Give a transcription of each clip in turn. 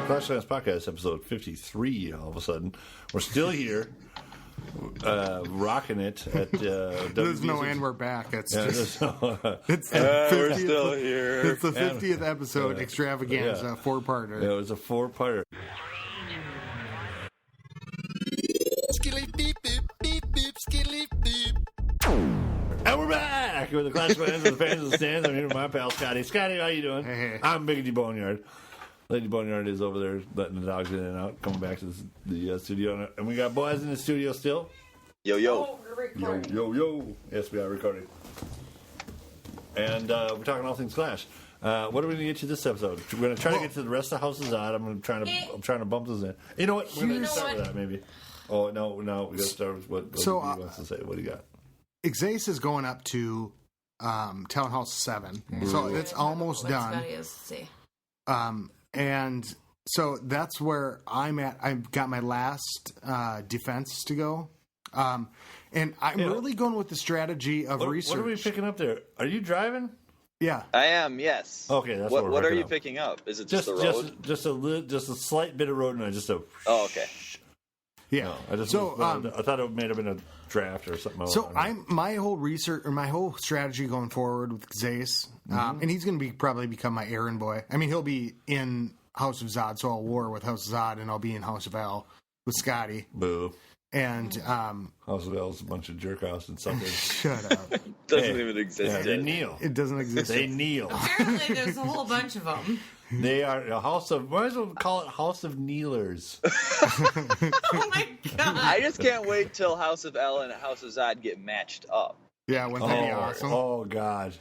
Clash Clans Podcast, episode 53, all of a sudden. We're still here, rocking it at There's no and we're back. It's just... it's the 50th, we're still here. It's the 50th episode extravaganza, four-parter. Yeah, it was a four-parter. And we're back with the Clash Clans and the fans of the stands. I'm here with my pal Scotty. Scotty, how you doing? Hey. I'm Big D Boneyard. Lady Boneyard is over there letting the dogs in and out, coming back to the studio. And we got Boaz in the studio still. Yo, yo. Oh, we're recording. Yo. Yes, we are recording. And we're talking all things Clash. What are we going to get to this episode? We're going to try to get to the rest of the houses out. I'm trying to bump this in. You know what? We're going to start with that maybe. Oh no, we got to start with what he wants to say. What do you got? Exace is going up to Town Hall 7, so it's almost done. Scotty has to say. And so that's where I'm at. I've got my last defense to go. And I'm really going with the strategy of research. What are we picking up there? Are you driving? Yeah. I am, yes. Okay, that's what are you up. picking up? Is it just the road? Just a slight bit of road and just a... Oh, okay. Yeah. No, I thought it may have been a draft or something. So my whole research or my whole strategy going forward with Zace, and he's going to probably become my errand boy. I mean, he'll be in House of Zod, so I'll war with House of Zod, and I'll be in House of L with Scotty. Boo. And House of L's a bunch of jerk offs and something. Shut up. Doesn't even exist. Yeah, they kneel. It doesn't exist. They kneel. Apparently, there's a whole bunch of them. They are a house of. Might as well call it House of Kneelers. Oh my god! I just can't wait till House of L and House of Zod get matched up. Yeah, wouldn't that be awesome? Oh God.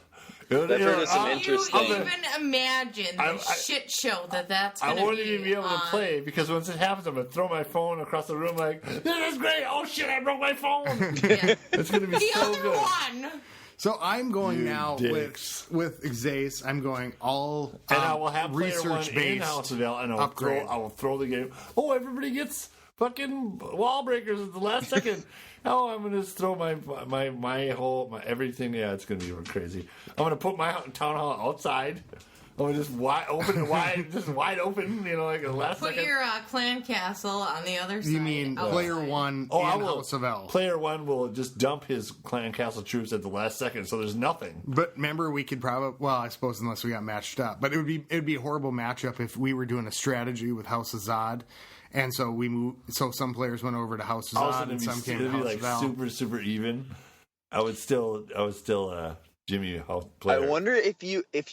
That turned into some interesting. Can you even imagine the shit show that's going to be? I won't even be able to play because once it happens, I'm going to throw my phone across the room like, this is great. Oh shit, I broke my phone. Yeah. It's going to be The so other good. one. So I'm going now dicks. with Zace. I'm going all And I will have player one research in based House of L, and I will throw the game. Oh, everybody gets fucking wall breakers at the last second. Oh, I'm gonna just throw my whole everything. Yeah, it's gonna be crazy. I'm gonna put my town hall outside. I'm gonna just wide open, you know, like the last Put second. your clan castle on the other side. You mean player one in House of L? Player one will just dump his clan castle troops at the last second, so there's nothing. But remember, we could probably, well, I suppose unless we got matched up, but it would be a horrible matchup if we were doing a strategy with House of Zod. And so we moved. So some players went over to House of Zod, and some came to House of L. Super even. I would still Jimmy player. I wonder if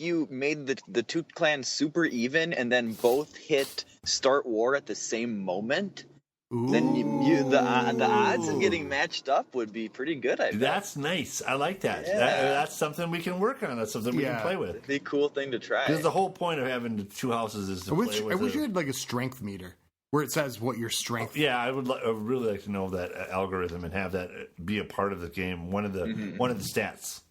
you made the two clans super even and then both hit start war at the same moment. Ooh. Then the odds of getting matched up would be pretty good. I bet. That's nice. I like that. Yeah. That's something we can work on. That's something we can play with. It'd be a cool thing to try. Because the whole point of having the two houses is to play with. I wish you had like a strength meter where it says what your strength. Yeah, I would really like to know that algorithm and have that be a part of the game. One of the stats.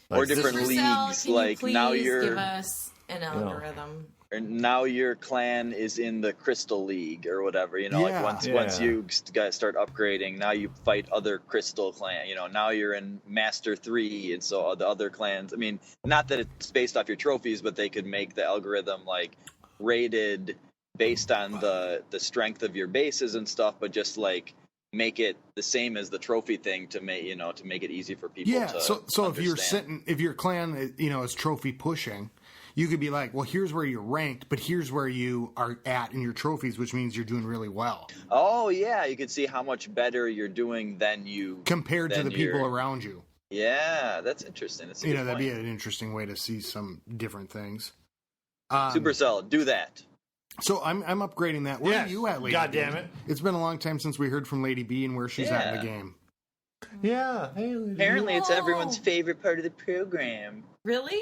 Like or different Marcel, leagues. can Like you now give us an algorithm. Or now your clan is in the Crystal League or whatever. You know, like once you start upgrading, now you fight other Crystal clan. You know, now you're in Master 3, and so the other clans. I mean, not that it's based off your trophies, but they could make the algorithm like rated based on the strength of your bases and stuff, but just like make it the same as the trophy thing to make it easy for people to so understand. if your clan is trophy pushing, you could be like, well, here's where you're ranked, but here's where you are at in your trophies, which means you're doing really well. Oh yeah, you can see how much better you're doing than you compared to the people around you. Yeah, that's interesting. That's that'd be an interesting way to see some different things. Supercell, do that. So I'm upgrading that. Where are you at, Lady God B? damn it. It's been a long time since we heard from Lady B and where she's at in the game. Yeah. Hey, Lady Apparently it's everyone's favorite part of the program. Really?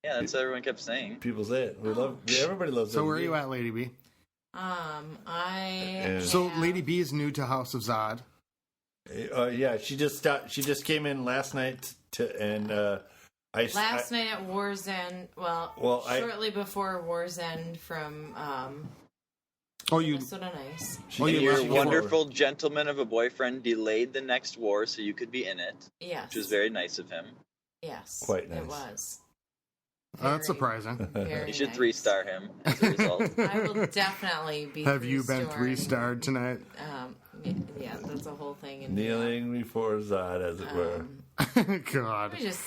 Yeah, that's what everyone kept saying. People say it. Everybody loves it. So where are you at, Lady B? So Lady B is new to House of Zod. Yeah, she just came in last night last night at War's End. Shortly before War's End from Minnesota Nice. Your wonderful gentleman of a boyfriend delayed the next war so you could be in it. Yes, which was very nice of him. Yes, quite nice. It was. That's surprising. You should 3-star him as a result. I will definitely be. Have you been 3-starred tonight? Yeah, that's a whole thing. Kneeling before Zod, as it were. God. Let me just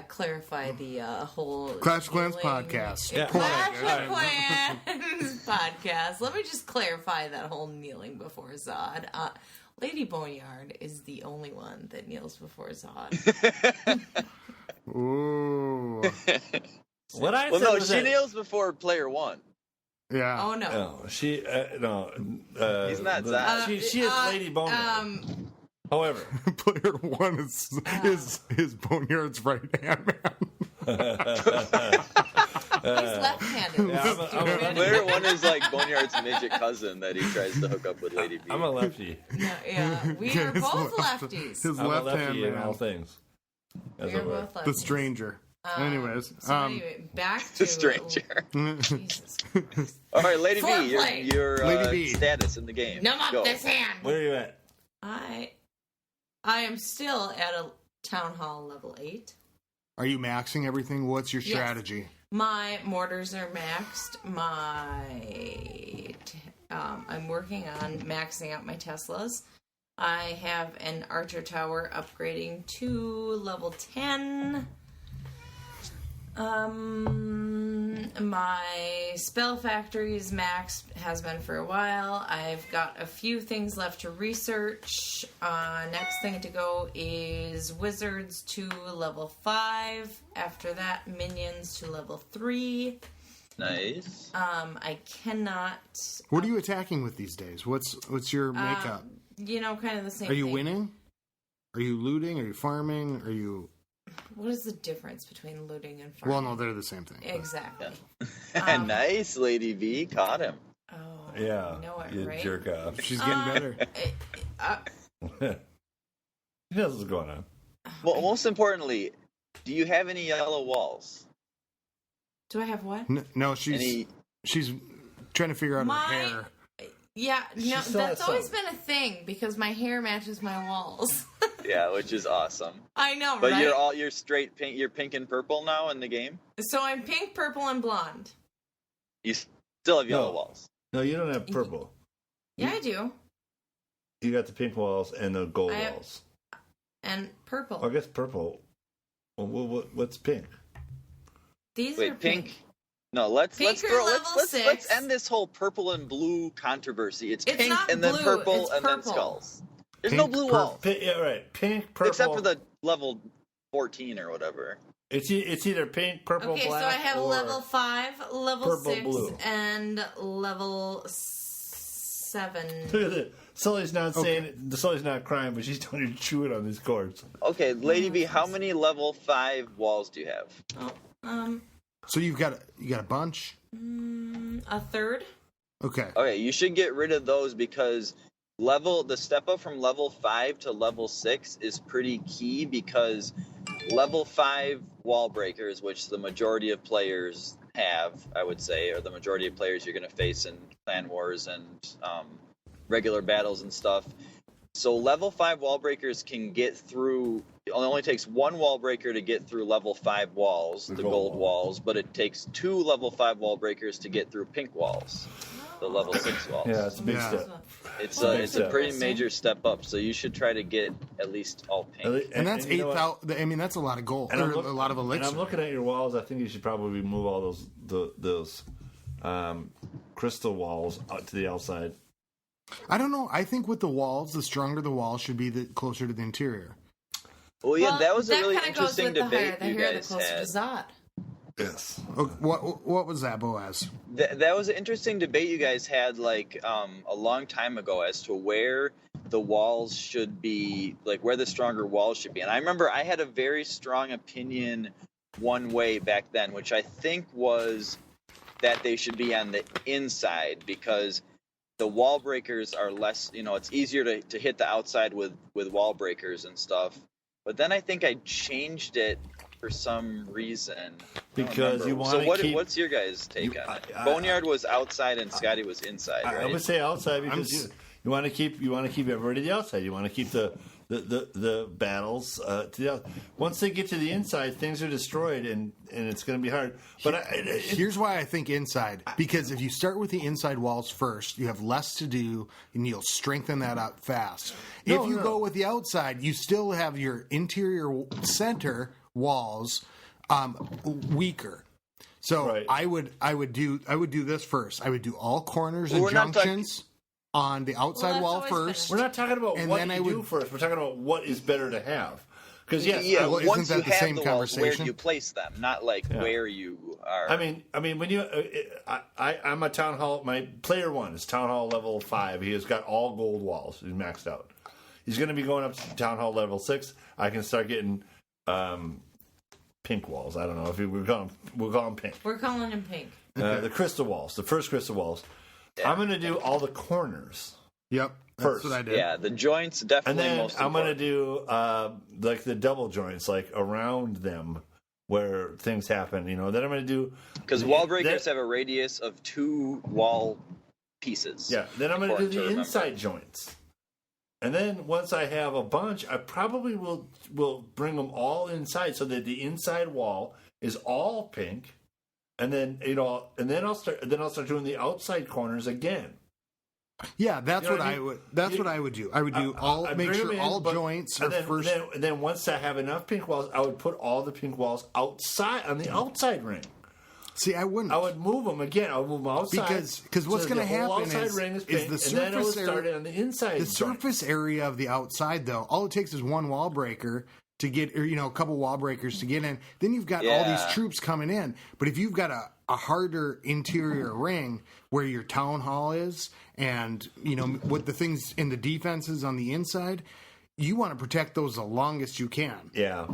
clarify the whole Clash of Clans podcast. Yeah. Clash of Clans podcast. Let me just clarify that whole kneeling before Zod. Lady Boneyard is the only one that kneels before Zod. Ooh. What I well, said no, was she that, player 1. Yeah. Oh no. No, she no. He's not Zod. She is Lady Boneyard. However, Player 1 is Boneyard's right hand man. He's left-handed. Yeah, Player 1 is like Boneyard's midget cousin that he tries to hook up with Lady B. I'm a lefty. Yeah, we are both lefties. His I'm left a lefty hand in all man. things. We As are it were. both lefties. The stranger. Anyways. So anyway, back to The stranger. Jesus Christ. All right, Lady B, Foreplay. your Lady B. status in the game. Numb up Go. this hand. Where are you at? I am still at a town hall level 8. Are you maxing everything? What's your Yes. strategy? My mortars are maxed. I'm working on maxing out my Teslas. I have an Archer Tower upgrading to level 10. My spell factory is maxed, has been for a while. I've got a few things left to research. Next thing to go is wizards to level 5. After that, minions to level 3. Nice. I cannot. What are you attacking with these days? What's your makeup? Kind of the same Are you thing. winning? Are you looting? Are you farming? Are you... What is the difference between looting and farming? Well, no, they're the same thing. Exactly. Nice, Lady B. Caught him. Oh, Yeah. I know it, You right? jerk off. She's getting better. He knows what's going on. Well, most importantly, do you have any yellow walls? Do I have what? No, she's trying to figure out her hair. Yeah, no, still that's has always some. been a thing because my hair matches my walls. Yeah, which is awesome. I know, But right? you're straight pink. You're pink and purple now in the game. So I'm pink, purple, and blonde. You still have yellow No. walls. No, you don't have purple. Yeah, I do. You got the pink walls and the gold I have- walls. And purple. I guess purple. Well, what's pink? These Wait, are pink. No, let's Pink let's or throw level let's 6. end this whole purple and blue controversy. It's It's pink not and then blue, purple it's and then purple. skulls. There's Pink, no blue walls Yeah, right. Pink, purple. except for the level 14 or whatever. It's either pink, purple, Okay, black, so I have or level 5, level purple, 6, blue. and level 7. Look at that. Sully's not saying Sully's not crying, but she's doing chewing on these cords. Okay, Lady B, how many level 5 walls do you have? So you've got a bunch? A third. Okay. Okay, you should get rid of those because the step up from level 5 to level 6 is pretty key because level 5 wall breakers, which the majority of players have, I would say, or the majority of players you're going to face in clan wars and regular battles and stuff. So level 5 wall breakers can get through. It only takes one wall breaker to get through level 5 walls, the gold walls, but it takes 2 level 5 wall breakers to get through pink walls, the level 6 walls. Yeah, it's a big Yeah. step. It's It's a pretty interesting. major step up, so you should try to get at least all pink. And that's you know what? 8,000. I mean, that's a lot of gold. And Or I'm a lot of And elixir. I'm looking at your walls. I think you should probably remove all those crystal walls out to the outside. I don't know. I think with the walls, the stronger the wall should be, the closer to the interior. Well, yeah, Well, that was a really kinda goes interesting with the debate higher the you hair, guys the closer had. to Zod. Yes. What was that, Boaz? That was an interesting debate you guys had like a long time ago as to where the walls should be, like where the stronger walls should be. And I remember I had a very strong opinion one way back then, which I think was that they should be on the inside because the wall breakers are less, it's easier to hit the outside with wall breakers and stuff. But then I think I changed it for some reason. I don't Because remember. you want to keep... What's your guys' take on it? I- Boneyard was outside and Scotty was inside, I right? would say outside because you want to keep everybody the outside. You want to keep the the battles. Once they get to the inside, things are destroyed, and it's going to be hard. But here's why I think inside, because if you start with the inside walls first, you have less to do, and you'll strengthen that up fast. If you go with the outside, you still have your interior center walls weaker. So I would do this first. I would do all corners and junctions on the outside wall first. We're not talking about what you do first. We're talking about what is better to have. Because once you have the same walls, conversation? where do you place them? Not like where you are. I mean, when you, I'm a town hall. My player 1 is town hall level 5. He has got all gold walls. He's maxed out. He's going to be going up to town hall level 6. I can start getting pink walls. I don't know if we'll call them pink. We're calling them pink. The crystal walls, the first crystal walls. Yeah. I'm going to do all the corners. Yep. First. What I did. Yeah, the joints definitely. And then most I'm going to do like the double joints, like around them where things happen. Then I'm going to do because wall breakers have a radius of 2 wall pieces. Yeah. Then I'm going to do the inside joints. And then once I have a bunch, I probably will bring them all inside so that the inside wall is all pink. And then I'll start doing the outside corners again. Yeah, that's what I would. That's what I would do. I would do make sure all joints are first. And then once I have enough pink walls, I would put all the pink walls outside on the outside ring. See, I wouldn't. I would move them again. I would move them outside because what's going to happen is pink, the surface area on the inside. The surface area of the outside, though, all it takes is one wall breaker to get, or a couple wall breakers to get in. Then you've got all these troops coming in. But if you've got a harder interior ring where your town hall is, and what the things in the defenses on the inside, you want to protect those the longest you can. Yeah.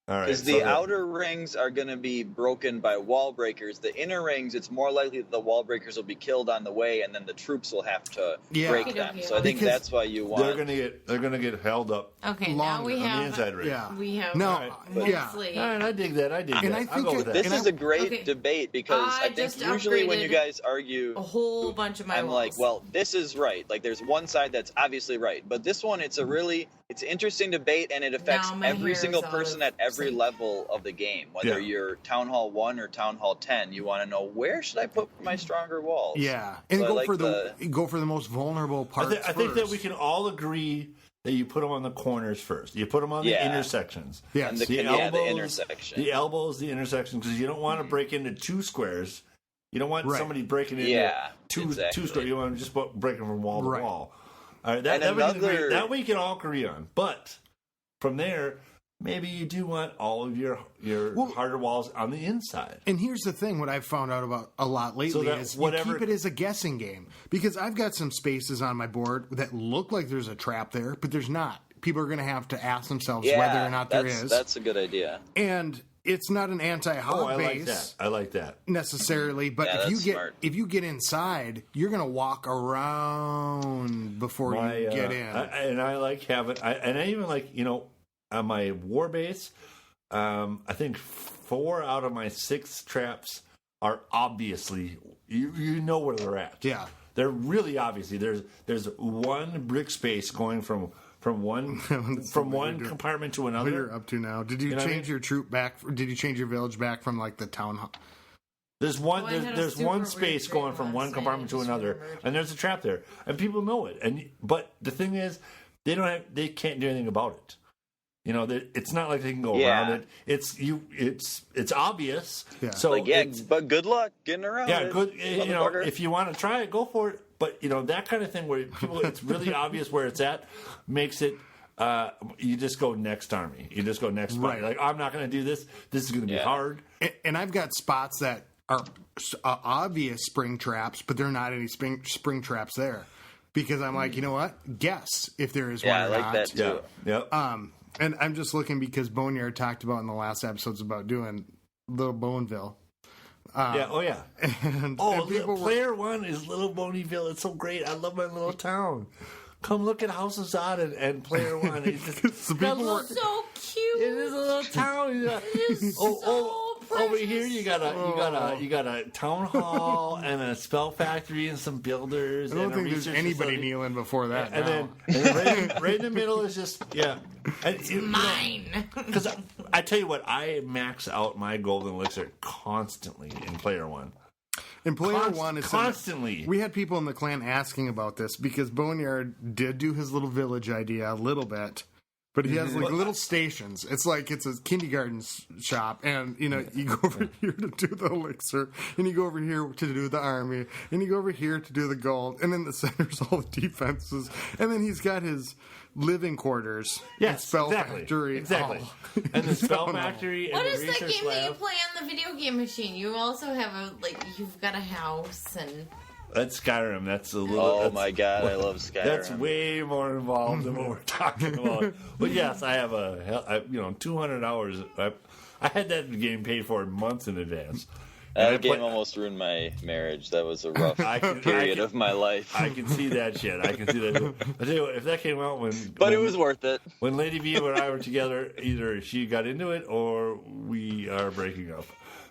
All right. Because the outer rings are going to be broken by wall breakers. The inner rings, it's more likely that the wall breakers will be killed on the way, and then the troops will have to break them. So I think that's why you want. They're going to get held up. Okay, now we have on the inside ring. Yeah. We have mostly. All right, I dig that. And I think this is a great debate because I think usually when you guys argue a whole bunch of my I'm walls. like, well, this is right. Like, there's one side that's obviously right, but this one, it's an interesting debate, and it affects every single person at every level of the game. Whether you're Town Hall 1 or Town Hall 10, you want to know, where should I put my stronger walls? Yeah, and go for the most vulnerable parts I think that we can all agree that you put them on the corners first. You put them on the intersections. Yeah, the intersection. The elbows, the intersection, because you don't want to break into 2 squares. You don't want somebody breaking into two squares. You want to just break them from wall to wall. All right, that we can all agree on. But from there, maybe you do want all of your harder walls on the inside. And here's the thing: what I've found out about a lot lately is you keep it as a guessing game, because I've got some spaces on my board that look like there's a trap there, but there's not. People are going to have to ask themselves whether or not there is. That's a good idea. And it's not an anti-hog base. I like that necessarily, but if you get inside, you're going to walk around before you get in. I like having. I even like on my war base. I think 4 out of my 6 traps are obviously you know where they're at. Yeah, they're really obviously there's one brick space going from one compartment to another. What you're up to now? Did you change your troop back? Did you change your village back from like the town hall? There's one space going from one compartment to another, and there's a trap there, and people know it. But the thing is, they can't do anything about it. It's not like they can go around it. It's obvious. Yeah. So but good luck getting around. Yeah, good. If you want to try it, go for it. But that kind of thing where people, it's really obvious where it's at, makes it. You just go next army. You just go next army. Like, I'm not going to do this. This is going to be hard. And I've got spots that are obvious spring traps, but there are not any spring traps there, because I'm like, you know what? Guess if there is one or not. Yeah, I like that too. Yeah. And I'm just looking because Boneyard talked about in the last episodes about doing Little Boneville. And player 1 is Little Boneyville. It's so great. I love my little town. Come look at House of Zod and player 1. It's just, so cute. It is a little town. It is so over here you got a town hall and a spell factory and some builders. I don't and think a there's research anybody facility. kneeling before that. And now. then right in the middle is just Mine. Because I tell you what, I max out my golden elixir constantly in player one. In player one, it's constantly. We had people in the clan asking about this because Boneyard did do his little village idea a little bit, but he has like little stations. It's like it's a kindergarten shop, and you go over here to do the elixir, and you go over here to do the army, and you go over here to do the gold, and then the center's all the defenses, and then he's got his living quarters. Yes, spell exactly. factory. Exactly. Oh. And the spell factory and What the is that research game that you lab. play on the video game machine? You also have you've got a house and. That's Skyrim. That's a little. Oh that's, my god, I love Skyrim. That's way more involved than what we're talking about. But yes, I have 200 hours. I had that game paid for months in advance. That game almost ruined my marriage. That was a rough period of my life. I can see that shit. I can see that. I tell you what, if that came out But it was worth it. When Lady V and I were together, either she got into it or we are breaking up.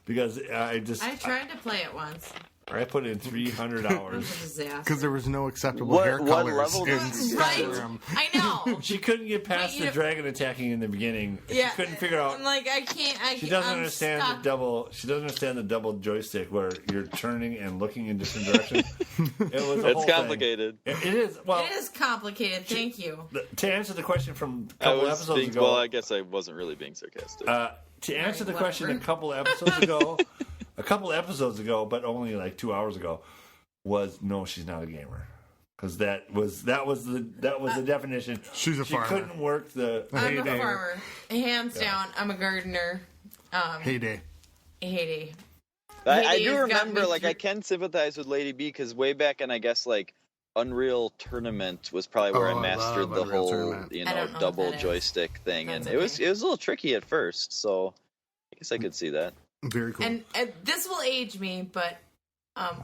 Because I tried to play it once. I put in 300 It was hours. a disaster. Because there was no acceptable hair what colors level in does- Skyrim. Right? I know. She couldn't get past the dragon attacking in the beginning. Yeah. She couldn't figure out. I'm like, I can't. She doesn't I'm understand stuck. the double. She doesn't understand the double joystick where you're turning and looking in different directions. It was a It's whole complicated. thing. It is. Well, It is complicated. Thank you. to answer the question from a I couple was episodes being, ago. well, I guess I wasn't really being sarcastic. To answer the question whatever. a couple episodes ago, but only like 2 hours ago, was no, she's not a gamer. Because that was the definition. She's a She farmer. couldn't work the. I'm a Heyday. farmer. Hands down, I'm a gardener. Heyday. Heyday. I Hades do got remember, me like, through- I can sympathize with Lady B because way back in, I guess, like, Unreal Tournament was probably where Oh, I I mastered love the Unreal whole, Tournament. I don't know what double that is. joystick thing, That's and it was okay. a little tricky at first. So I guess I could see that. Very cool. And this will age me, but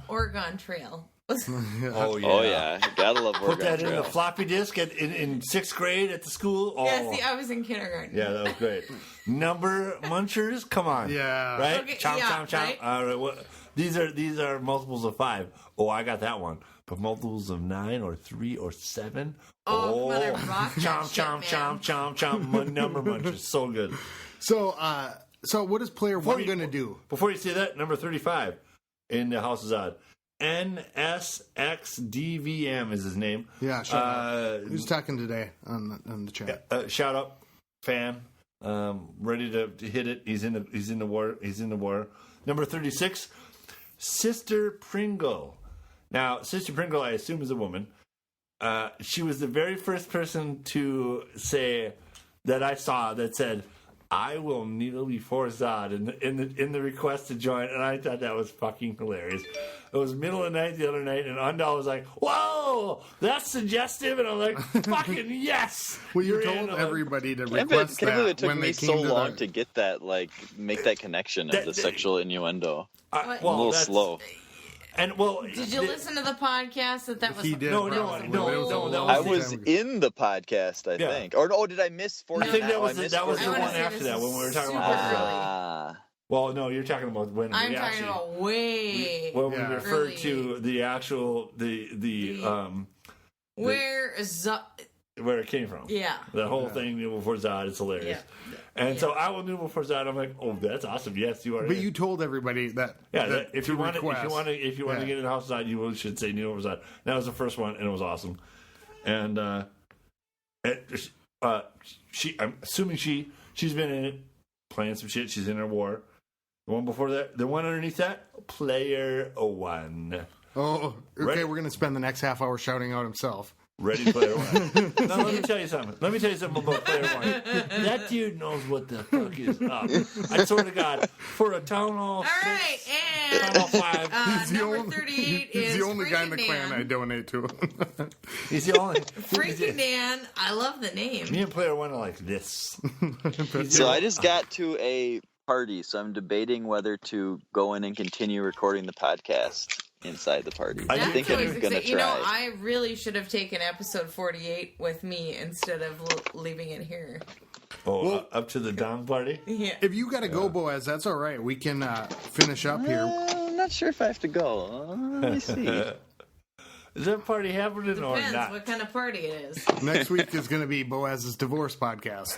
Oregon Trail. Oh yeah. Oh yeah, gotta love Put Oregon that in Trail. the floppy disk in 6th grade at the school. Oh. Yeah, see, I was in kindergarten. Yeah, that was great. Number munchers, come on. Yeah. Right? Okay, Chomp, yeah, chomp, chomp. right? All right, what, these are multiples of 5. Oh, I got that one. But multiples of 9 or 3 or 7. Oh, come on, I rock that chomp, shit, chomp, man. chomp, chomp, chomp. Number munchers, so good. So what is player one you- going to do? Before you say that, number 35 in the House of Zod. NSXDVM is his name. Yeah, shout out. Who's talking today on the chat? Shout out, fan, ready to hit it. He's in the war. Number 36, Sister Pringle. Now, Sister Pringle, I assume, is a woman. She was the very first person to say that I saw that said, "I will kneel before Zod" in the request to join, and I thought that was fucking hilarious. It was middle of the night the other night, and Undal was like, "Whoa, that's suggestive," and I'm like, "Fucking yes!" Well, you You're told in. I'm like, everybody to Can't request believe that it took when me they so came to long the... to get that, like, make that connection of the sexual innuendo. well, I'm a little that's- slow. And well, Did you listen to the podcast that was? He did. No, probably, no, but it was no, a that long I was time was ago. in the podcast, I Yeah. think. Or did I miss 40? I think that I was missed the 49. one wanna say after this that when is we were talking super about. early. Well, no, you're talking about when I'm we talking actually about way. when we Yeah. referred early. to the actual Where is where it came from. yeah. The whole thing, Kneel Before Zod, it's hilarious. Yeah. And so I will Kneel Before Zod. I'm like, oh, that's awesome. Yes, you are. But in. you told everybody that. yeah, that if to you want request. to Yeah. get in the House of Zod, you should say Kneel Before Zod. That was the first one, and it was awesome. And I'm assuming she's been in it, playing some shit. She's in her war. The one before that, the one underneath that, Player One. Oh, okay. Ready? We're going to spend the next half hour shouting out himself. Ready Player One. Now let me tell you something. Let me tell you something about Player One. That dude knows what the fuck is up. I swear to God, for a Town Hall All right, 6, and Town Hall 5, number 38 he's is the only guy in the Freaking clan Dan. I donate to. he's the only. Freaking Dan, I love the name. Me and Player One are like this. He's So the- I just got to a party, so I'm debating whether to go in and continue recording the podcast inside the party. I I think think That's I'm always gonna exciting. You know, try. I really should have taken episode 48 with me instead of leaving it here. Oh, Well, up to the Dong party? Yeah. If you got to go, Boaz, that's all right. We can finish up here. I'm not sure if I have to go. Let me see. Is that party happening or Depends not? what kind of party it is. Next week is going to be Boaz's divorce podcast.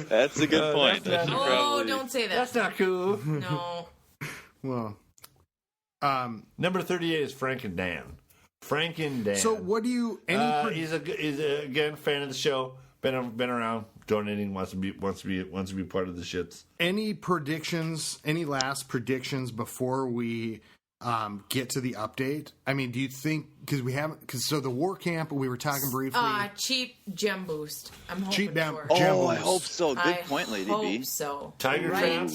That's a good point. that's I should not- probably- Don't say that. That's not cool. No. Well, Number 38 is Frank and Dan. Frank and Dan. so what do you? He's again fan of the show. Been around, donating. Wants to be part of the shits. Any predictions? Any last predictions before we get to the update? I mean, do you think because we haven't? Because so the war camp we were talking briefly. Cheap gem boost. I'm hoping Cheap gem- for. gem- Oh, I boost. hope so. Good point, Lady hope B. so. Tiger Right.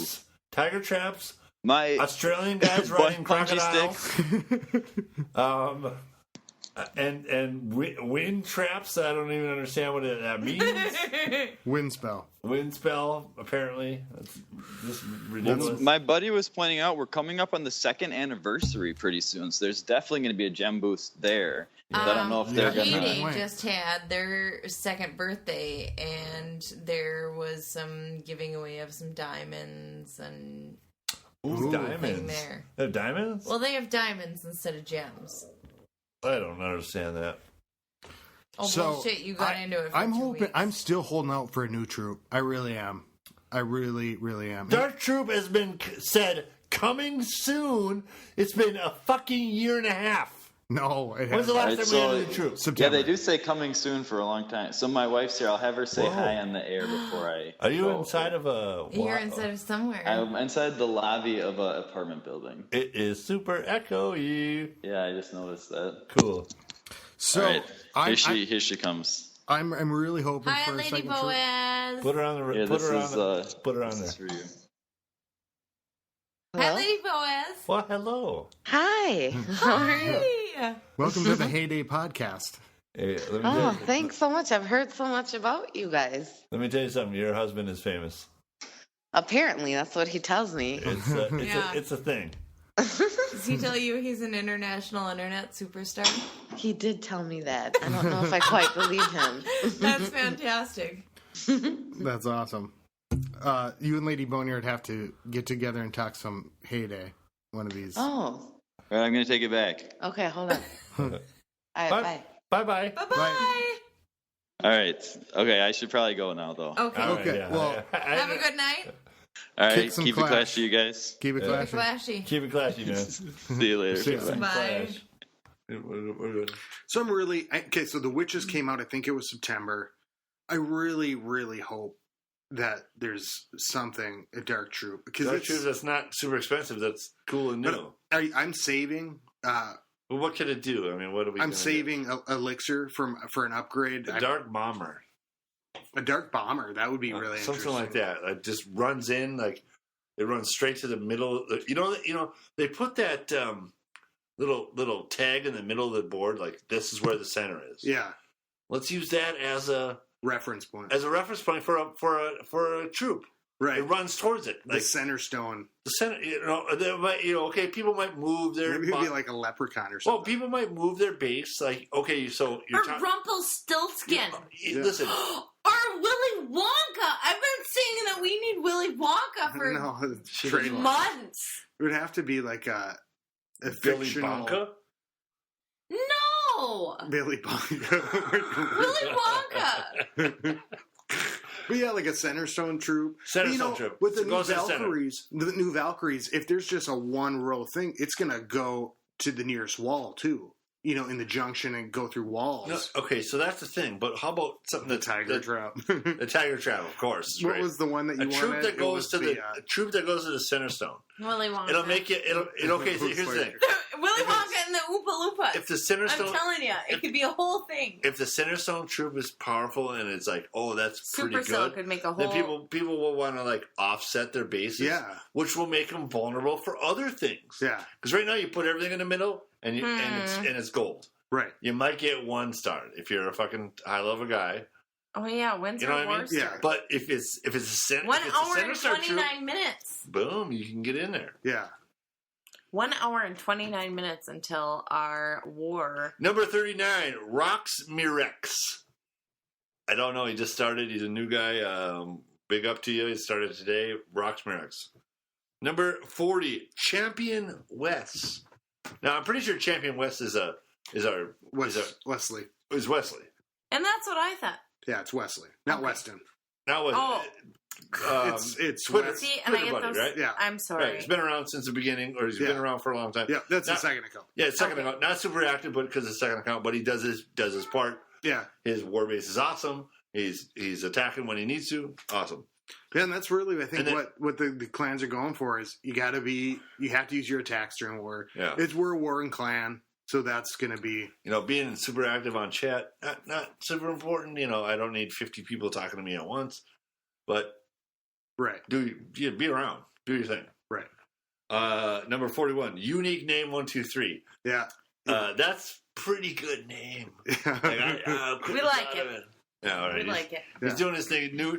traps. My Australian guys riding punchy crocodiles. And wind traps. I don't even understand what that means. Wind spell. Wind spell. Apparently, that's just ridiculous. My buddy was pointing out we're coming up on the 2nd anniversary pretty soon, so there's definitely going to be a gem boost there. But I don't know if they're going to. Heyday just had their 2nd birthday, and there was some giving away of some diamonds and Ooh, thing diamonds. there. They have diamonds? Well, they have diamonds instead of gems. I don't understand that. Oh, bullshit, you got into it for I'm 2 hoping. weeks. I'm still holding out for a new troop. I really am. I really, really am. Dark Troop has been said coming soon. It's been a fucking year and a half. No, it When's the hasn't. last time we had a new troop? Yeah, September. they do say coming soon for a long time. So my wife's here. I'll have her say hi on the air before I. Are you go. inside of a? You're inside of somewhere. I'm inside the lobby of an apartment building. It is super echoey. Yeah, I just noticed that. Cool. So All right, I'm here she comes. I'm really hoping Hi, for a Lady second troop. Boaz. Put her on the. Yeah, put this her is on. Put her on this is there. for you. Hi, Lady Boaz. Well, hello. Hi. How are you? Hi. Welcome to the Heyday podcast. Hey, let me Oh, tell, thanks so much. I've heard so much about you guys. let me tell you something. Your husband is famous. Apparently, that's what he tells me. It's a thing. Does he tell you he's an international internet superstar? He did tell me that. I don't know if I quite believe him. That's fantastic. That's awesome. You and Lady Boneyard have to get together and talk some Heyday one of these. Oh, All right, I'm going to take it back. okay. Hold on. All right, bye. Bye bye. Bye-bye. All right. Okay, I should probably go now, though. Okay. Okay, well, Have a good night. All right, Kick some keep it clash. classy, you guys. Keep it classy. Flashy. Keep it classy, man. See you later. See ya. Bye. Bye. We're good. So I'm really okay. So The Witches came out. I think it was September. I really, really hope that there's something a Dark Troop because Dark Troop that's not super expensive. That's cool and new. I'm saving. Well, what can it do? I mean, what are we? I'm gonna saving elixir for an upgrade. do? A dark bomber. A dark bomber. That would be really something interesting. like that. It just runs in like it runs straight to the middle. You know. They put that little tag in the middle of the board. Like this is where the center is. Yeah, Let's use that as a reference point. reference point for a troop. Right, It runs towards it. the Like center stone. the center. They might, okay, people might move their. Maybe it'd be like a leprechaun or Well, something. people might move their base. Like, okay, so you're Or Rumpelstiltskin. Listen, Or Willy Wonka. I've been saying that we need Willy Wonka for no, it's Shit. trademark. months. It would have to be like a Billy fictional Bonka. No. Billy Bonka. Willy Wonka. But yeah, like a center stone troop. Center But, stone troop. With the It new goes to the center. Valkyries, if there's just a one row thing, it's gonna go to the nearest wall too. In the junction and go through walls. No, okay, so that's the thing. But how about something The that's tiger trap. The tiger trap, of course. What right. was the one that you a wanted? troop that It goes was to a troop that goes to the center stone? Willy Wonka. It'll make it. Okay. So here's the thing. Willy Wonka and the Oompa Loompas. If the center I'm stone, telling you, it could be a whole thing. if the center stone troop is powerful and it's like, oh, that's pretty Supercell good, could make a then whole. people will want to like offset their bases, Yeah. which will make them vulnerable for other things. Yeah, Because right now you put everything in the middle and it's gold. right. You might get 1 star if you're a fucking high level guy. Oh yeah, Windsor You know what I mean? Worcester. Yeah. But if it's a center, 1 if it's a hour center and star troop, 29 minutes. boom, you can get in there. Yeah. 1 hour and 29 minutes until our war. Number 39, Rox Mirex. I don't know. He just started. He's a new guy. Big up to you. He started today. Rocks Merrick's. Number 40, Champion Wes. Now I'm pretty sure Champion Wes is Wesley. Is Wesley. And that's what I thought. Yeah, it's Wesley, not Weston. Not Wesley. Oh. It's Twitter. See, and I Twitter get buddy, those. right? Yeah. I'm sorry. Right. He's been around since the beginning, or he's been around for a long time. Yeah, that's the second account. Yeah, second account. Not super active, but because it's second account. But he does his part. Yeah, his war base is awesome. He's attacking when he needs to. Awesome. Yeah, and that's really, I think, what the clans are going for is you have to use your attacks during war. Yeah. We're a warring clan, so that's going to be... being super active on chat, not super important. I don't need 50 people talking to me at once, but right. Be around. Do your thing. Right. Number 41, unique name 123. Yeah. That's pretty good name. We like it. Yeah, all right. We like it. He's doing his thing. New.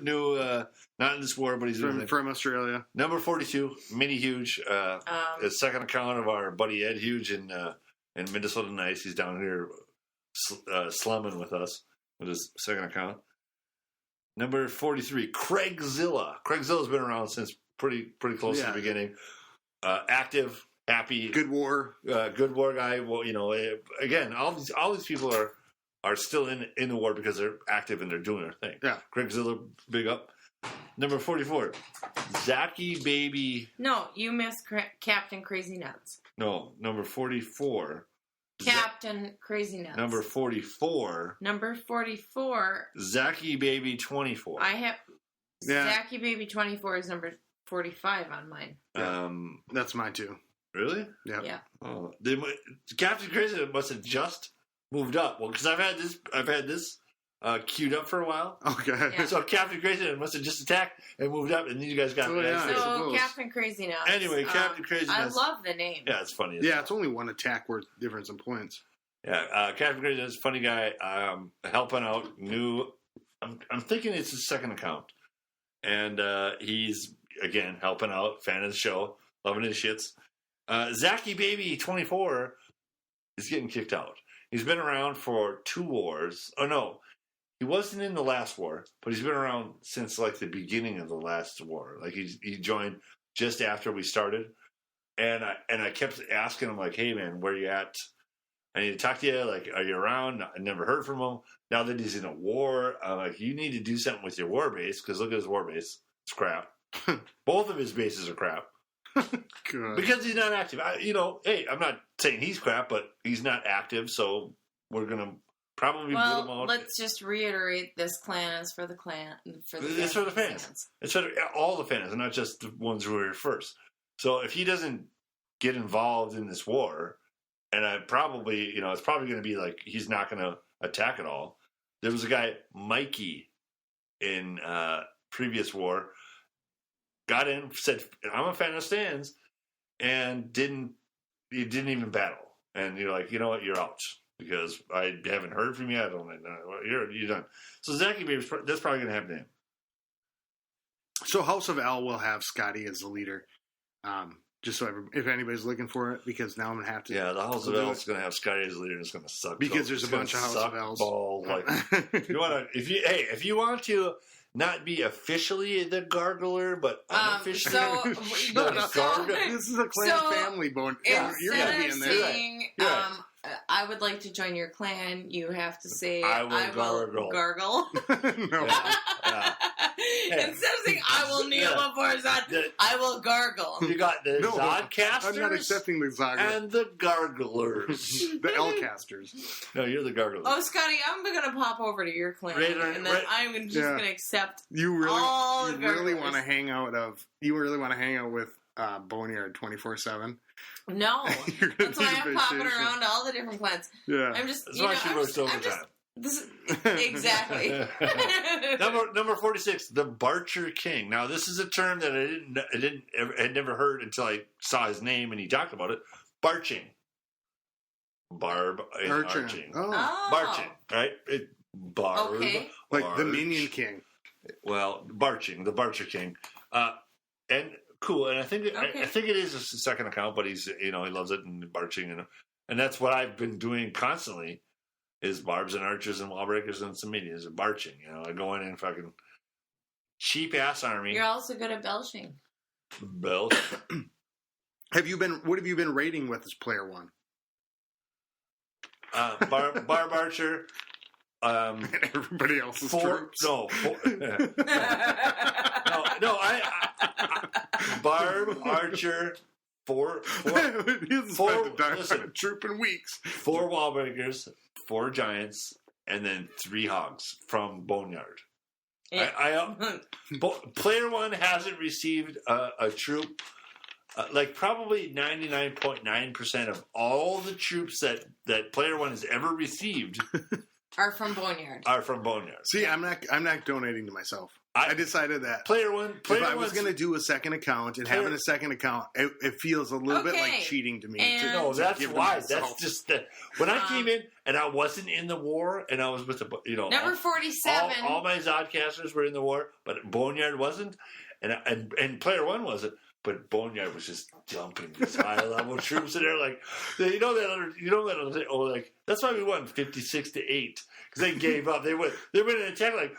Not in this war, but he's doing from Australia. Number 42, Mini Huge. The second account of our buddy Ed Huge in Minnesota Nice. He's down here slumming with us with his second account. Number 43, Craigzilla. Craigzilla's been around since pretty close to the beginning. Active, happy, good war guy. Well, again, all these people are still in the war because they're active and they're doing their thing. Yeah. Craigzilla, big up. Number 44, Zaki Baby. No, you missed Captain Crazy Nuts. No, number 44. Captain Crazy Nuts. Number 44. Number 44. Zaki Baby 24. I have... Zaki Baby 24 is number 45 on mine. That's mine too. Really? Yep. Yeah. Oh, Captain Crazy must have just moved up. Well, because I've had this queued up for a while. Okay. Yeah. So Captain Crazy must have just attacked and moved up, and then you guys got So Captain Crazy Nuts. Anyway, Captain Crazy Nuts. I love the name. Yeah, it's funny. It's only one attack worth difference in points. Yeah, Captain Crazy Nuts, funny guy, helping out. New. I'm thinking it's his second account, and he's again helping out. Fan of the show, loving his shits. Zaki Baby 24 is getting kicked out. He's been around for 2 wars. Oh no, he wasn't in the last war, but he's been around since like the beginning of the last war. Like he joined just after we started, and I kept asking him like, "Hey man, where you at? I need to talk to you. Like, are you around?" I never heard from him. Now that he's in a war, I'm like, you need to do something with your war base because look at his war base. It's crap. Both of his bases are crap. Because he's not active. Hey, I'm not saying he's crap, but he's not active, so we're gonna probably put him out. Let's just reiterate: this clan is for the clan. It's for the fans. It's for all the fans, and not just the ones who were here first. So if he doesn't get involved in this war, and it's probably going to be like he's not going to attack at all. There was a guy, Mikey, in previous war. Got in, said, "I'm a fan of stands," and he didn't even battle. And you're like, you know what, you're out because I haven't heard from you. I don't know. You're done. So Zaki Baby, that's probably going to happen to him. So House of L will have Scotty as the leader, just so if anybody's looking for it, because now I'm going to have to. Yeah, the House of L is going to have Scotty as the leader, and it's going to suck. Because there's a bunch of House of L's. Ball, if you want to. Not be officially the gargler, but unofficially. This is a clan family bone. Yeah, you're going to be in there. Saying, I would like to join your clan. You have to say, I will gargle. No. Yeah. Instead of saying, I will kneel before Zod, I will gargle. You got the Zodcasters. I'm not accepting the Zod. And the garglers. The L-casters. No, you're the garglers. Oh, Scotty, I'm going to pop over to your clan. And then I'm just going to accept all the garglers. You really want to hang out with Boneyard 24/7. No. That's why I'm popping around to all the different clans. Yeah. I'm just, That's why she works overtime. Exactly. Number 46, the Barcher King. Now, this is a term that I had never heard until I saw his name and he talked about it. Barching. Barb and arching. Oh. Barching, right? Barb. Okay. Like the Minion King. Well, Barching, the Barcher King. And cool. And I think it is a second account, but he's he loves it and Barching and that's what I've been doing constantly. is barbs and archers and wall breakers and some mediums and barching. I go in and fucking cheap ass army. You're also good at belching. Belch. What have you been rating with as player one? Barb archer. Everybody else's troops. Barb archer. Four. Listen, troop in weeks. 4 wall breakers, 4 giants, and then 3 hogs from Boneyard. Yeah. Player one hasn't received a troop. Like probably 99.9% of all the troops that player one has ever received are from Boneyard. See, I'm not donating to myself. I decided that player one. If I was going to do a second account and having a second account, it feels a little bit like cheating to me. No, that's why. That's just that. When I came in and I wasn't in the war, and I was with number 47. All my Zodcasters were in the war, but Boneyard wasn't, and player one wasn't. But Boneyard was just dumping these high level troops in there, like that's why we won 56-8 because they gave up. They went and attacked like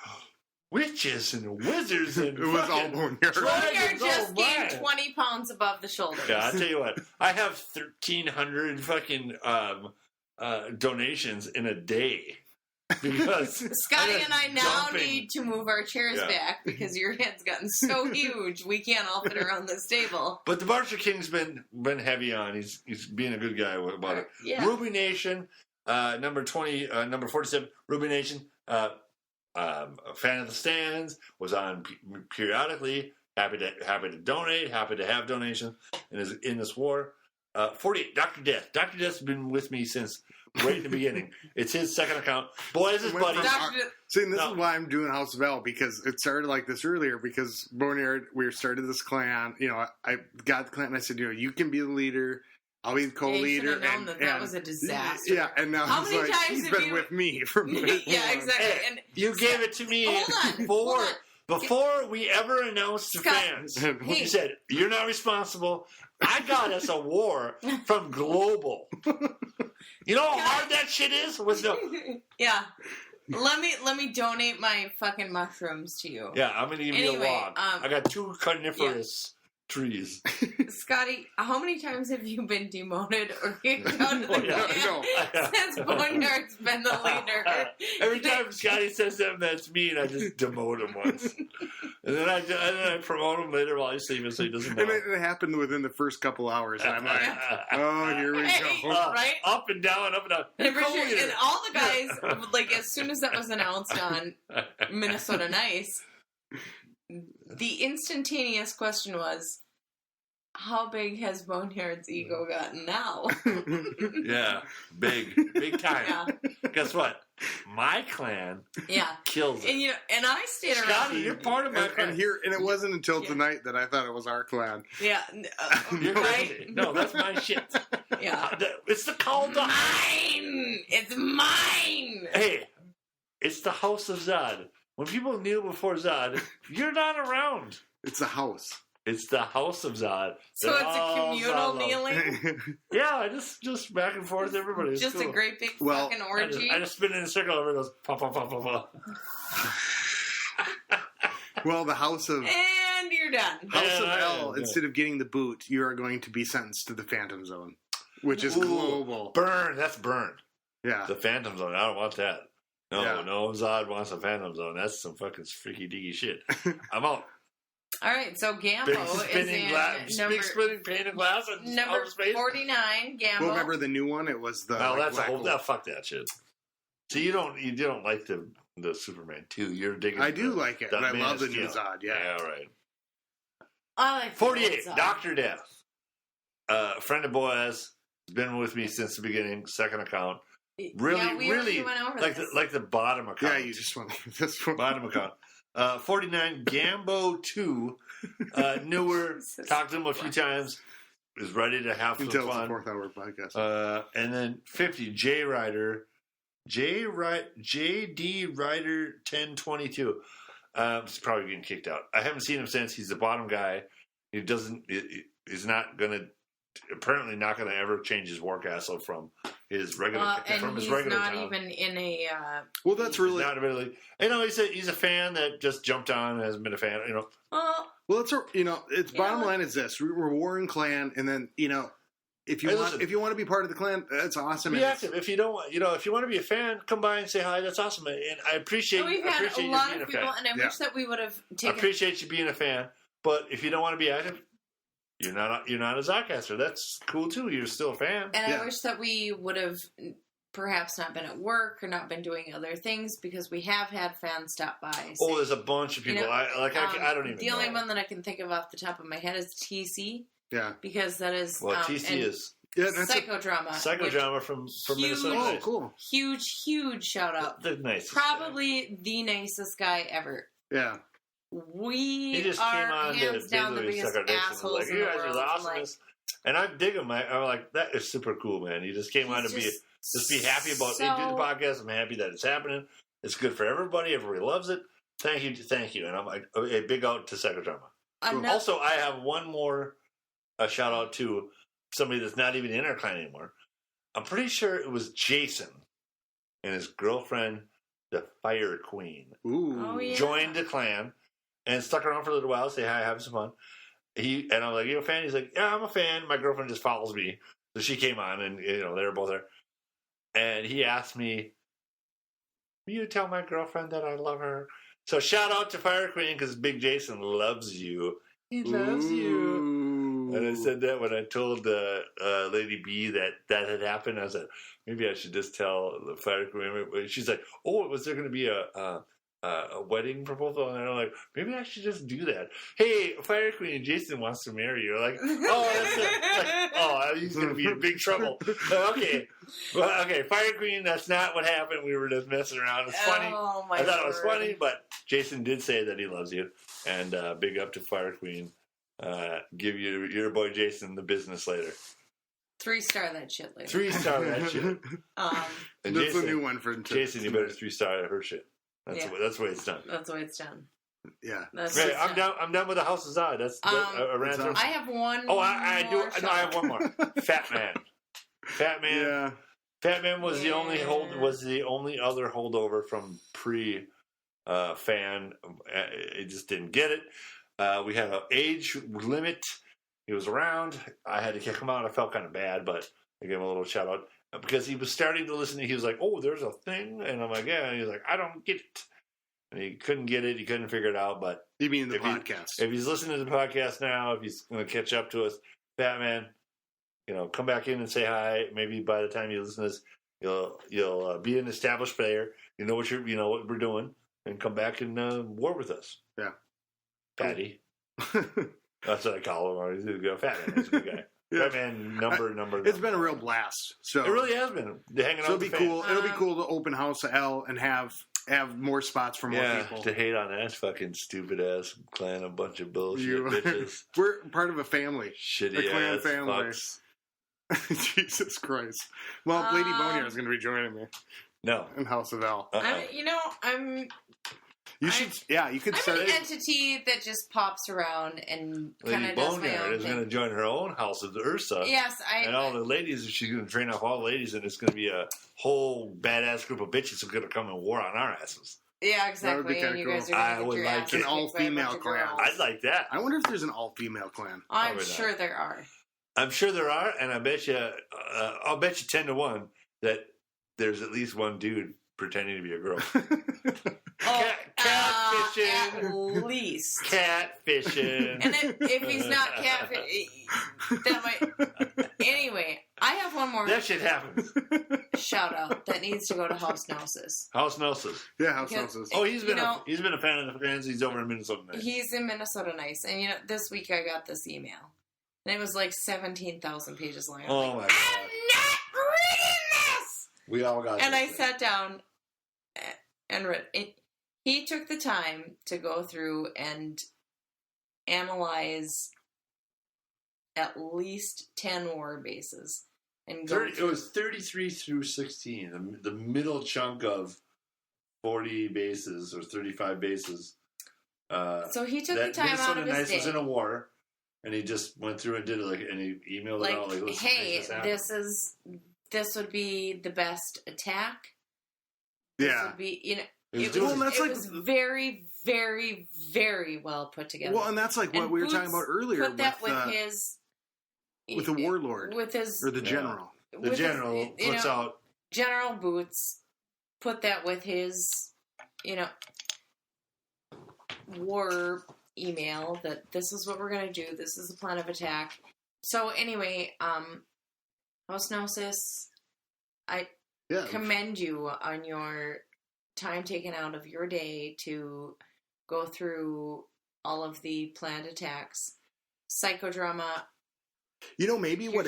witches and wizards and it was all Boneyard. Boneyard just gained 20 pounds above the shoulders. Yeah, I'll tell you what. I have 1,300 fucking donations in a day. Because Scotty and I now need to move our chairs back because your head's gotten so huge we can't all fit around this table. But the Barcher King's been heavy on. He's being a good guy about it. Yeah. Ruby Nation, number 47, Ruby Nation, a fan of the stands, was on periodically. Happy to donate, happy to have donations in this war. 48, Dr. Death. Dr. Death's been with me since right in the beginning. It's his second account. Boaz is buddy. See, this is why I'm doing House of L, because it started like this earlier, because Boneyard, we started this clan. I got the clan and I said, you can be the leader. I'll be the co-leader. And that was a disaster. Yeah, and now how many times he's been with me from yeah, exactly. Hey, and you gave it to me before we ever announced to fans. You said, you're not responsible. I got us a war from Global. You know how hard that shit is? Yeah. Let me donate my fucking mushrooms to you. Yeah, I'm gonna give you a log. I got 2 coniferous trees. Scotty, how many times have you been demoted or kicked out of the clan since Boneyard's been the leader? Every time Scotty says something that's mean, I just demote him once. And then I promote him later while he's sleeping so he doesn't know. And it happened within the first couple hours. And I'm like, oh, here we go. Right? Up and down, up and down. And all the guys, like, as soon as that was announced on Minnesota Nice, the instantaneous question was, how big has Boneyard's ego gotten now? Yeah, big time. Yeah. Guess what? My clan kills it. And I stayed around. Scotty, you're part of my clan. And it wasn't until tonight that I thought it was our clan. Yeah. You're right? No, that's my shit. Yeah. It's the call to mine! It's mine! Hey, it's the House of Zod. When people kneel before Zod, you're not around. It's a house. It's the House of Zod. So it's a communal kneeling? Yeah, just back and forth, everybody. It's just cool. A great big fucking orgy? I just spin in a circle, everybody goes, pa, pa, pa, pa, pa. Well, the House of... And you're done. House of L, instead of getting the boot, you are going to be sentenced to the Phantom Zone, which is global. Burn. That's burn. Yeah. The Phantom Zone. I don't want that. No Zod wants a Phantom Zone. That's some fucking freaky diggy shit. I'm out. All right, so Gambo is in big spinning pane of glass and number 49. Gambo. Well, remember the new one? It was the that's a whole. Fuck that shit. So you don't like the Superman 2. You're digging. I do like it. But I love the new Zod. Yeah, right. I like 48. Dr. Death, friend of Boaz, has been with me since the beginning. Second account. Really went over like the bottom account. Yeah, you just went over this one. Bottom account. 49, Gambo 2, newer, talked to him a few times, is ready to have some fun. Until it's a 4th hour podcast. And then 50, J Rider, JD Rider 1022. He's probably getting kicked out. I haven't seen him since. He's the bottom guy. He's not going to, apparently not going to ever change his war castle from his regular and from his he's regular not town. even in a. Well, that's really. Not really. He's a fan that just jumped on and hasn't been a fan. Well, it's it's bottom line is this: we're warring clan, and then if you want to be part of the clan, that's awesome. Be active. If you don't, if you want to be a fan, come by and say hi. That's awesome, and I appreciate. We've had a lot of people, and I wish that we would have taken. I appreciate you being a fan, but if you don't want to be active, you're not a Zodcaster. That's cool too. You're still a fan. And I wish that we would have perhaps not been at work or not been doing other things, because we have had fans stop by. Saying, there's a bunch of people. I don't even. The only one that I can think of off the top of my head is TC. Yeah, because that is TC is psychodrama. Psychodrama from Minnesota. Oh, cool! Huge shout out. The nicest. Probably the nicest guy ever. Yeah. He just came on hands down the biggest assholes in the world. You guys are the awesomest. And I dig him. I'm like, that is super cool, man. He just came on to be happy about it. Do the podcast. I'm happy that it's happening. It's good for everybody. Everybody loves it. Thank you. And I'm like, a big out to Psychodrama. Also, I have one more shout out to somebody that's not even in our clan anymore. I'm pretty sure it was Jason and his girlfriend, the Fire Queen, joined the clan and stuck around for a little while, say hi, having some fun. And I'm like, you a fan? He's like, yeah, I'm a fan. My girlfriend just follows me. So she came on, and they were both there. And he asked me, will you tell my girlfriend that I love her? So shout out to Fire Queen, because Big Jason loves you. He loves you. And I said that when I told Lady B that had happened. I said, maybe I should just tell the Fire Queen. She's like, was there going to be a wedding proposal? And I'm like, maybe I should just do that. Hey, Fire Queen, Jason wants to marry you. Like, he's going to be in big trouble. Okay. Well, okay, Fire Queen, that's not what happened. We were just messing around. It's funny. I thought it was funny, but Jason did say that he loves you. And big up to Fire Queen. Give your boy Jason the business later. 3-star that shit later. 3-star that shit. And that's a new one for Jason. You better 3-star her shit. That's the way it's done. That's the way it's done. Yeah. Great. I'm done with the House of Zod. That's a rant. I have one. I do. No, I have one more. Fat Man. Yeah. Fat Man was the only other holdover from fan. It just didn't get it. We had an age limit. He was around. I had to kick him out. I felt kind of bad, but I gave him a little shout out because he was starting to listen. He was like, "Oh, there's a thing," and I'm like, "Yeah." And he's like, "I don't get it," and he couldn't get it. He couldn't figure it out. But you mean the podcast? If he's listening to the podcast now, if he's going to catch up to us, Batman, come back in and say hi. Maybe by the time you listen to this, you'll be an established player. You know what we're doing, and come back and war with us. Yeah. Patty. That's what I call him. He's a good fat man. He's a good guy. Yeah. Batman number. It's been a real blast. So it really has been. Hanging out with the fans. Cool. It'll be cool to open House of L and have more spots for more people. To hate on that fucking stupid ass clan, a bunch of bullshit bitches. We're part of a family. Shitty clan ass family. Fucks. Jesus Christ. Well, Lady Boneyards is going to be joining me. No. In House of L. You could start. I'm an entity that just pops around and kind of does my own thing. Lady Boneyard is going to join her own house of Ursa. Yes, and all the ladies, she's going to train off all the ladies, and it's going to be a whole badass group of bitches who are going to come and war on our asses. Yeah, exactly. And you guys are going to get your asses an all-female clan. I'd like that. I wonder if there's an all-female clan. I'm sure there are. I'm sure there are, and I'll bet you 10-1 that there's at least one dude pretending to be a girl. Catfishing. At least. Catfishing. And if he's not catfishing, that might... Anyway, I have one more... That shit happens. Shout out that needs to go to House Gnosis. House Gnosis. Yeah, House Gnosis. Oh, he's been a fan of the fans. He's over in Minnesota Nice. He's in Minnesota Nice. And this week I got this email. And it was like 17,000 pages long. My God. I'm not reading this! We all got And I sat down and read it. He took the time to go through and analyze at least 10 war bases. And it was 33 through 16, the middle chunk of 40 bases or 35 bases. So he took the time out of his day. was in a war, and he just went through and did it, and he emailed it out. Hey, this is this would be the best attack. Yeah. This would be, you know, it was very, very, very well put together. Well, and that's like what we were talking about earlier. Put that with the warlord. With his... Or the general. The general puts out... General Boots put that with his, you know, war email that this is what we're going to do. This is the plan of attack. So anyway, House Gnosis, I commend you on your time taken out of your day to go through all of the planned attacks. Psychodrama. You know, maybe what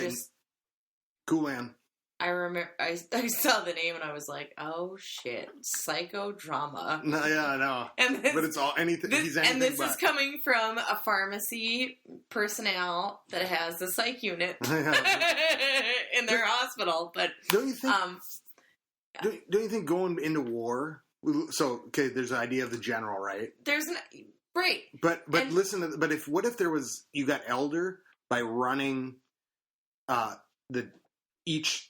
Gulan. I remember I saw the name and I was like, oh shit, Psychodrama. No, yeah, I know. But it's all anything. He's anything. And this is coming from a pharmacy personnel that has a psych unit in their hospital. But don't you think? Don't you think going into war? So okay, there's the idea of the general, right? Right. But listen. What if there was you got elder by running, each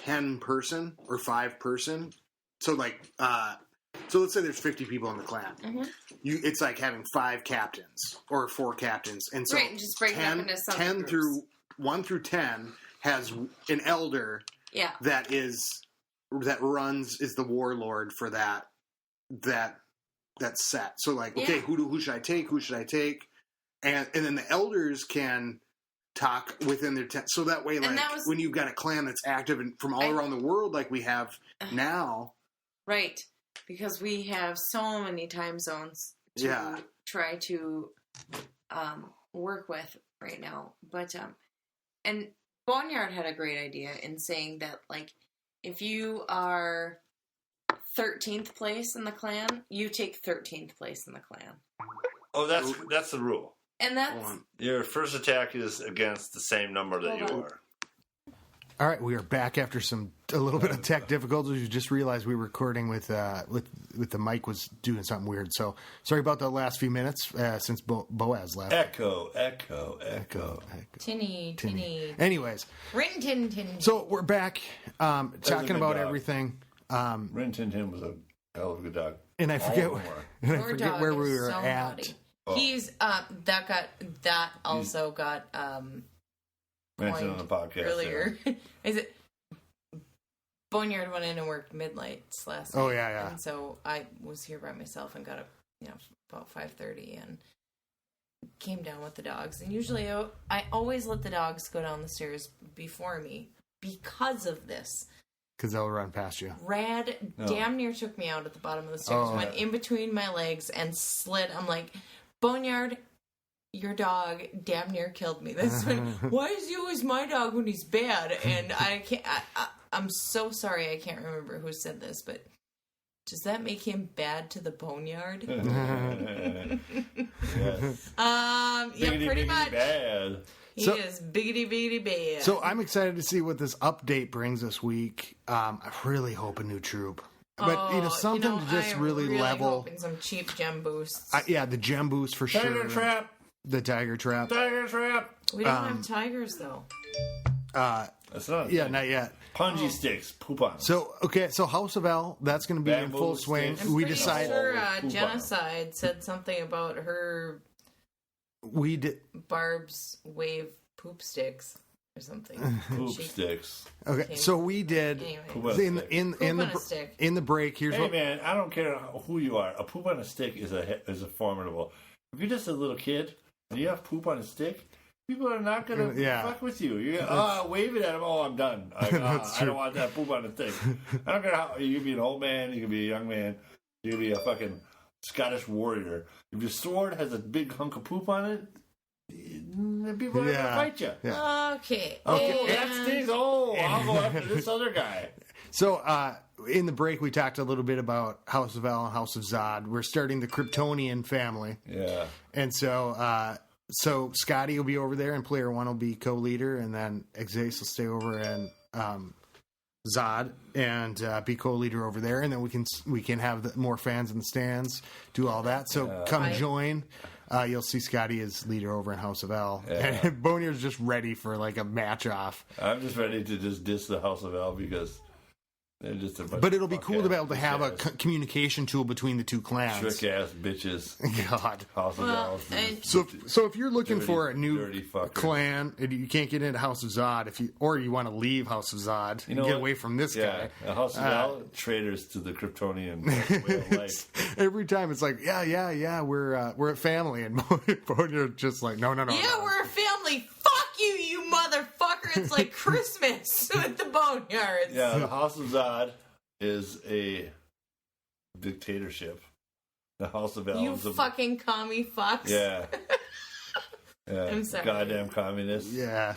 10 person or 5 person. So like, so let's say there's 50 people in the clan. Mm-hmm. It's like having 5 captains or 4 captains, and so and just break 10, up into some 10 groups. through 1 through 10 has an elder. Yeah. That runs is the warlord for that set. So like, okay, who should I take? Who should I take? And then the elders can talk within their tent. So that way, like, when you've got a clan that's active from all around the world like we have now. Right. Because we have so many time zones to try to work with right now. But, and Boneyard had a great idea in saying that, like, if you are 13th place in the clan, you take 13th place in the clan. Oh, that's the rule. And that's... Your first attack is against the same number that you are. All right, we are back after a little bit of tech difficulties. We just realized we were recording with the mic was doing something weird. So sorry about the last few minutes since Boaz left. Echo. Tinny. Anyways. Rin Tin Tin. So we're back talking about everything. Rin Tin Tin was a hell of a good dog. And I forget where we were at. Naughty. He's that also got mentioned on the podcast earlier. Is it Boneyard went in and worked midnights last night? Oh yeah. And so I was here by myself and got up, about 5:30 and came down with the dogs. And usually I always let the dogs go down the stairs before me because of this. Because they'll run past you. Rad damn near took me out at the bottom of the stairs, went in between my legs and slid. I'm like, Boneyard, your dog damn near killed me. Why is he always my dog when he's bad? And I can't. I'm so sorry. I can't remember who said this, but does that make him bad to the Boneyard? Yes. Pretty much. Bad. He is biggity bad. So I'm excited to see what this update brings this week. I really hope a new troop. But, something to just really level. Hoping some cheap gem boosts. The gem boost for Tiger sure. Trap. The Tiger Trap. We don't have tigers, though. That's not not yet. Punji sticks. Poop on them. So House of L, that's going to be in full swing. I'm pretty sure Genocide said something about her... We did... Barb's wave poop sticks. Or something. Poop sticks. Okay, so we did in the break. Here's man, I don't care who you are. A poop on a stick is a formidable. If you're just a little kid and you have poop on a stick, people are not gonna fuck with you. You're wave it at them. Oh, I'm done. I don't want that poop on a stick. I don't care how you can be an old man, you can be a young man, you can be a fucking Scottish warrior. If your sword has a big hunk of poop on it, people are going to fight you. Yeah. Okay. That stinks. I'll go after this other guy. So, in the break, we talked a little bit about House of L and House of Zod. We're starting the Kryptonian family. Yeah. And so Scotty will be over there, and Player One will be co-leader, and then Exace will stay over and Zod and be co-leader over there, and then we can have more fans in the stands, do all that. So come join. You'll see Scotty as leader over in House of L. Yeah. And Boneyard's just ready for like a match off. I'm just ready to just diss the House of L because they're just a bunch But it'll of be cool to be able to have a bitch-ass, communication tool between the two clans. trick-ass bitches. God. House of L. So if you're looking for a new dirty fuckers. clan and you can't get into House of Zod, or you want to leave House of Zod and get away from this guy. The House of L, traitors to the Kryptonian way of life. Every time it's like, we're a family, and Boneyard's just like, no. Yeah, we're a family. Fuck you motherfucker. It's like Christmas with the Boneyards. Yeah, the House of Zod is a dictatorship. The House of L You is a fucking commie fucks. yeah. I'm sorry. Goddamn communists. Yeah.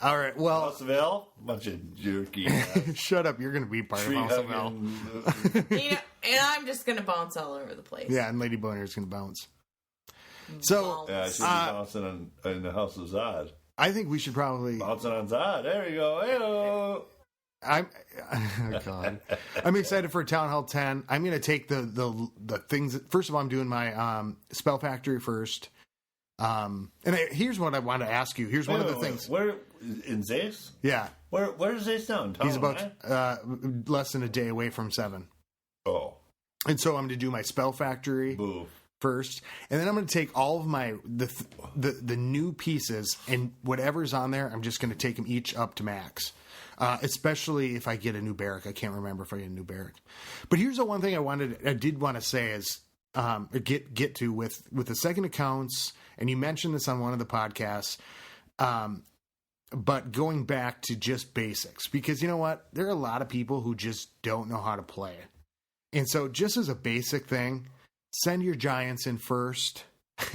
All right. Well, House of L, bunch of jerky ass, shut up. You're going to be part of House of L. And I'm just going to bounce all over the place. Yeah, and Lady Boneyard's going to bounce. So, Yeah, I should be bouncing in the House of Zod. I think we should probably. Bouncing on Zod. There you go. Hey-o. God. I'm excited for Town Hall 10. I'm going to take the things. First of all, I'm doing my Spell Factory first. Here's what I want to ask you. Here's one of the things. Where in Zace? Yeah, Where's Zace now? he's about less than a day away from 7. Oh, And so I'm going to do my Spell Factory boo. first, and then I'm going to take all of my the new pieces and whatever's on there. I'm just going to take them each up to max. Especially if I get a new barrack. I can't remember if I get a new barrack. But here's the one thing I did want to say is get to with the second accounts, and you mentioned this on one of the podcasts. But going back to just basics, because you know what? There are a lot of people who just don't know how to play. And so just as a basic thing, send your giants in first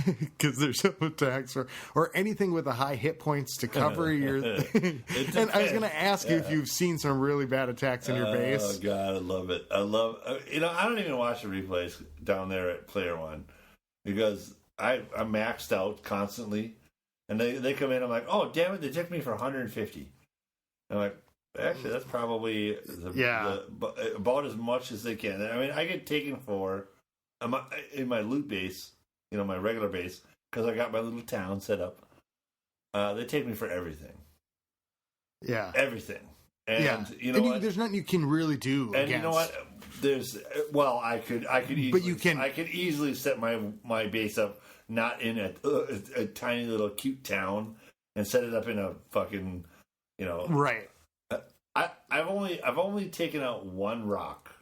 because there's some attacks or anything with a high hit points to cover your thing. And I was going to ask you if you've seen some really bad attacks in your base. Oh, God, I love it. I don't even watch the replays down there at Player One because I'm maxed out constantly. And they come in, I'm like, oh, damn it, they took me for 150. I'm like, actually, that's probably about as much as they can. I mean, I get taken for, in my loot base, my regular base, because I got my little town set up. They take me for everything. Yeah. Everything. And you know what? There's nothing you can really do. And you know what? I could easily, but you can. I could easily set my base up not in a tiny little cute town and set it up in a fucking, right. I've only taken out one rock,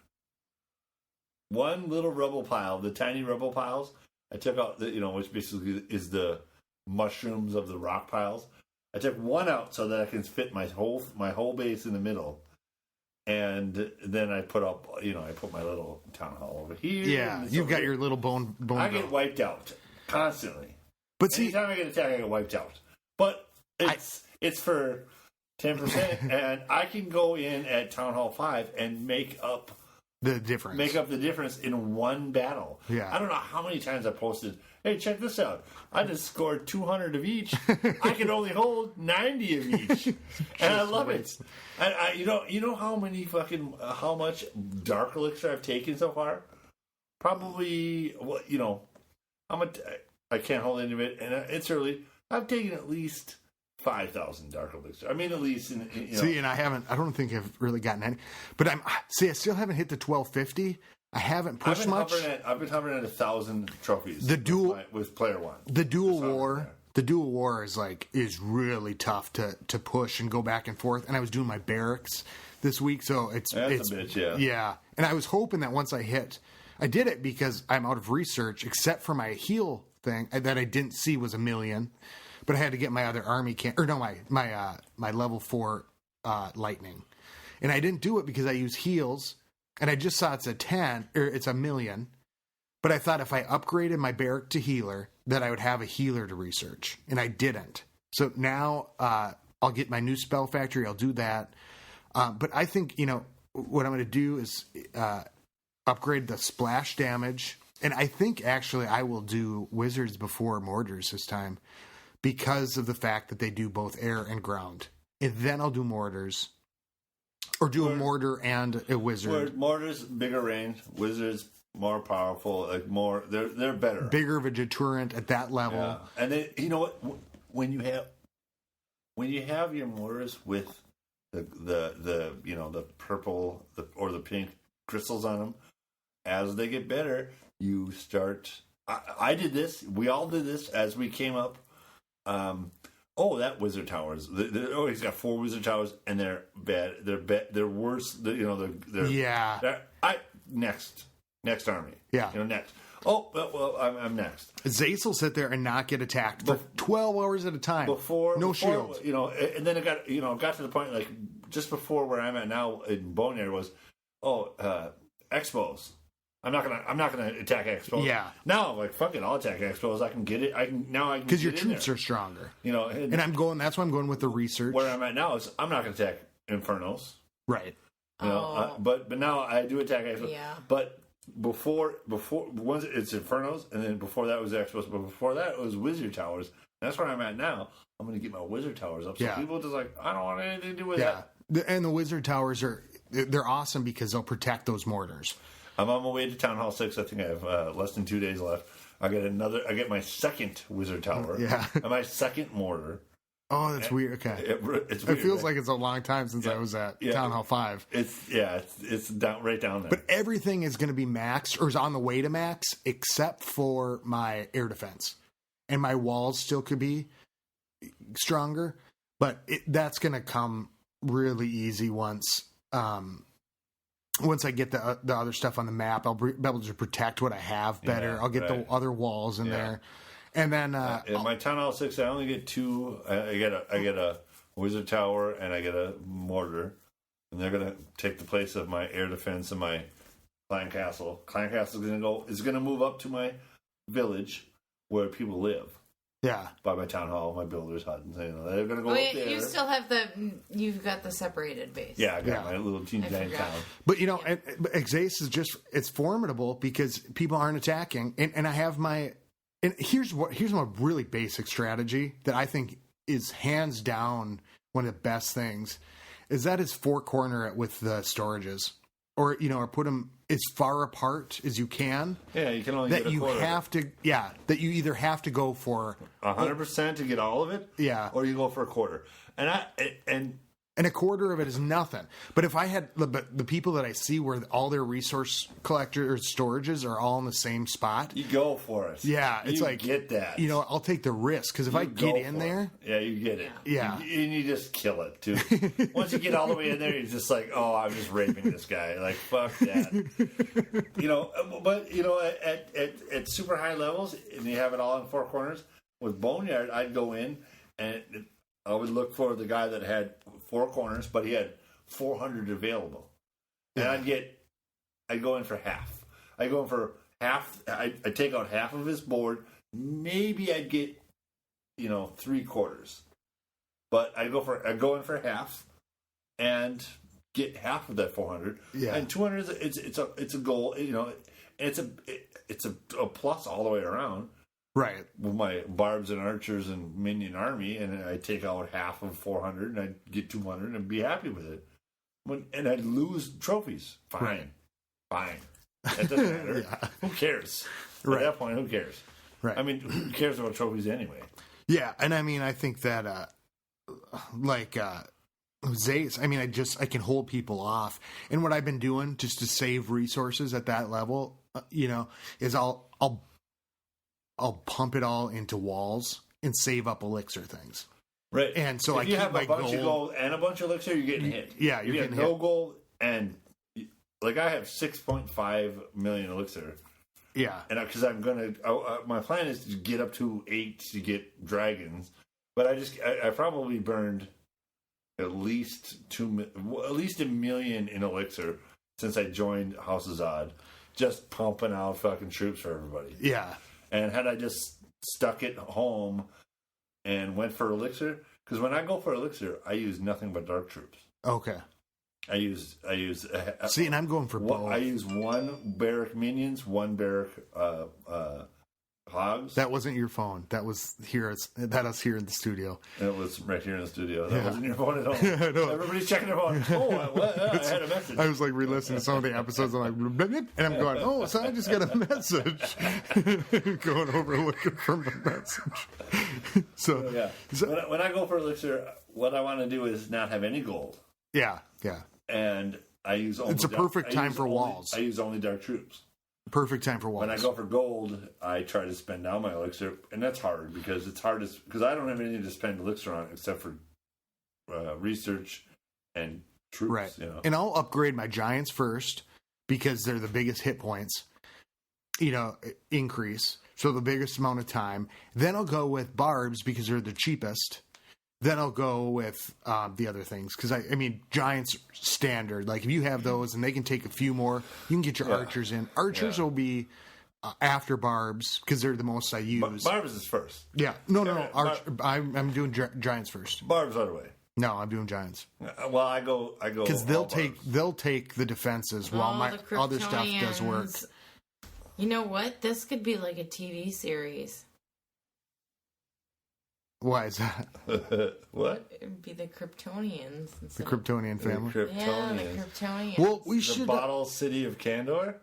one little rubble pile, the tiny rubble piles. I took out which basically is the mushrooms of the rock piles. I took one out so that I can fit my whole base in the middle, and then I put up, I put my little town hall over here. Yeah, you've got your little bone. I get wiped out constantly. But see, anytime I get attacked, I get wiped out. But it's for 10%, and I can go in at Town Hall 5 and make up the difference. Make up the difference in one battle. Yeah. I don't know how many times I posted, hey, check this out. I just scored 200 of each. I can only hold 90 of each. And I love it. And you know how much Dark Elixir I've taken so far? Probably, I can't hold any of it, and it's early. I've taken at least 5,000 Dark Elixir. I mean, at least See, and I don't think I've really gotten any. But I still haven't hit the 1250. I haven't pushed much. I've been hovering at 1,000 trophies. With Player One. The dual war is really tough to push and go back and forth. And I was doing my barracks this week, so it's a bitch, yeah. Yeah, and I was hoping that once I did it because I'm out of research, except for my heal thing that I didn't see was 1 million. But I had to get my other army my level 4 lightning, and I didn't do it because I use heals, and I just saw it's it's 1 million. But I thought if I upgraded my barrack to healer, that I would have a healer to research, and I didn't. So now I'll get my new spell factory. I'll do that. But I think what I'm going to do is upgrade the splash damage, and I think actually I will do wizards before mortars this time, because of the fact that they do both air and ground. And then I'll do mortars. Or do a mortar and a wizard. Mortars, bigger range. Wizards, more powerful, like more. They're better, bigger of a deterrent at that level. Yeah. And then you know what? When you have your mortars with the purple or the pink crystals on them, as they get better, you start. I did this. We all did this as we came up. That wizard towers. He's got 4 wizard towers, and they're bad. They're worse. Next army. Yeah. Next. Oh, well, I'm next. Zace will sit there and not get attacked for 12 hours at a time. No shield. And then it got to the point, like, just before where I'm at now in Boneyard was, Expos. I'm not gonna attack Expos. Yeah. Now, like, fuck it, I'll attack Expos. I can get it. Because your troops are stronger. And that's why I'm going with the research. Where I'm at now is I'm not gonna attack Infernos. Right. But now I do attack Expos. Yeah. But before once it's Infernos, and then before that was Expos, but before that it was Wizard Towers. That's where I'm at now. I'm going to get my Wizard Towers up. So people are just like, I don't want anything to do with that. And the Wizard Towers they're awesome because they'll protect those mortars. I'm on my way to Town Hall 6. I think I have less than 2 days left. I get my second Wizard Tower. Yeah. And my second mortar. Oh, that's weird. Okay. It's weird, it feels like it's a long time since I was at Town Hall 5. It's down right down there. But everything is going to be maxed or is on the way to max except for my air defense. And my walls still could be stronger, but that's going to come really easy once I get the other stuff on the map. I'll be able to protect what I have better. I'll get the other walls in there. And then in my Town Hall 6, I only get 2. I get a Wizard Tower and I get a mortar, and they're gonna take the place of my air defense and my Clan Castle. Clan Castle is gonna move up to my village where people live. Yeah, by my town hall, my builder's hut, and they're gonna go up there. You still have you've got the separated base. Yeah, I got my little teeny tiny town. But Exace is it's formidable because people aren't attacking, and I have my. And here's my really basic strategy that I think is hands down one of the best things is that is 4-corner it with the storages, or put them as far apart as you can. Yeah, you can only that get a quarter. That you either have to go for 100% to get all of it, or you go for a quarter. And a quarter of it is nothing. But if I had the people that I see where all their resource collectors storages are all in the same spot, you go for it. Yeah, it's like get that. I'll take the risk because if I get in there, you get it. Yeah, and you just kill it too. Once you get all the way in there, you're just like, oh, I'm just raping this guy. Like fuck that. But at super high levels, and you have it all in 4 corners. With Boneyard, I'd go in and I would look for the guy that had 4 corners, but he had 400 available. And I'd go in for half. I go in for half. I take out half of his board. Maybe I'd get, 3/4. But I go in for half and get half of that 400. Yeah. And 200 it's a goal, it's a plus all the way around. Right. With my barbs and archers and minion army, and I take out half of 400, and I get 200, and be happy with it. And I'd lose trophies. Fine. That doesn't matter. Who cares? At that point, who cares? Right. I mean, who cares about trophies anyway? Yeah, and I mean, I think that, Zace, I mean, I can hold people off. And what I've been doing just to save resources at that level, is I'll pump it all into walls and save up elixir things. Right. And so if you have a bunch of gold and a bunch of elixir, you're getting hit. Yeah, you're getting no gold, and I have 6.5 million elixir. Yeah. And because my plan is to get up to 8 to get dragons, but I probably burned at least 1 million in elixir since I joined House of Zod, just pumping out fucking troops for everybody. Yeah. And had I just stuck it home and went for elixir, because when I go for elixir, I use nothing but dark troops. Okay. I use. See, and I'm going for both. I use 1 barrack minions, 1 barrack Hogs? That wasn't your phone. That was us here in the studio. It was right here in the studio. That wasn't your phone at all. No. Everybody's checking their phone. I had a message. I was like re-listening to some of the episodes. I'm like, and I'm going, oh, so I just got a message. Going over looking for my message. So when I go for elixir, what I want to do is not have any gold. Yeah. And I use only it's a perfect time for walls. I use only dark troops. Perfect time for walls. When I go for gold, I try to spend down my elixir, and that's hard because because I don't have anything to spend elixir on except for research and troops. Right. You know? And I'll upgrade my giants first because they're the biggest hit points. Increase. So the biggest amount of time. Then I'll go with barbs because they're the cheapest. Then I'll go with the other things because I mean giants standard. Like if you have those and they can take a few more, you can get your archers in. Archers will be after barbs because they're the most I use. Barbs is first. Yeah, no. I'm doing giants first. Barbs right away. No, I'm doing giants. Well, I go because they'll take the defenses while my other stuff does work. You know what? This could be like a TV series. Why is that? What? It would be the Kryptonians. The Kryptonian family. Yeah, the Kryptonians. Well, we should. The bottle city of Kandor?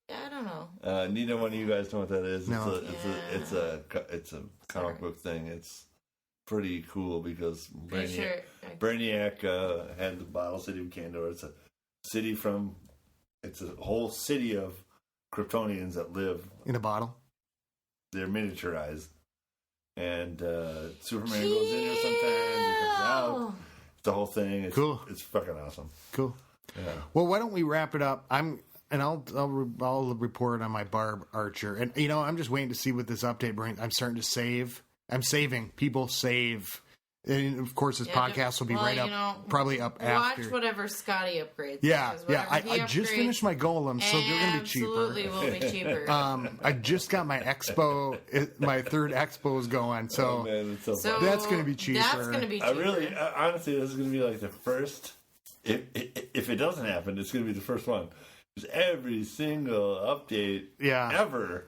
I don't know. Neither one of you guys know what that is. No. It's a comic book thing. It's pretty cool because Brainiac had the bottle city of Kandor. It's a whole city of Kryptonians that live in a bottle. They're miniaturized. And Superman goes in there sometimes. He comes out. It's the whole thing. It's, cool. It's fucking awesome. Cool. Yeah. Well, why don't we wrap it up? I'll report on my Barb Archer, and I'm just waiting to see what this update brings. I'm starting to save. I'm saving. People save. And of course, this podcast will be probably up after. Watch whatever Scotty upgrades. Yeah. I just finished my golem, so they're going to be cheaper. Absolutely will be cheaper. I just got my Expo. My third Expo is going, so, that's going to be cheaper. That's going to be cheaper. Honestly, this is going to be like the first. If it doesn't happen, it's going to be the first one. Because every single update ever.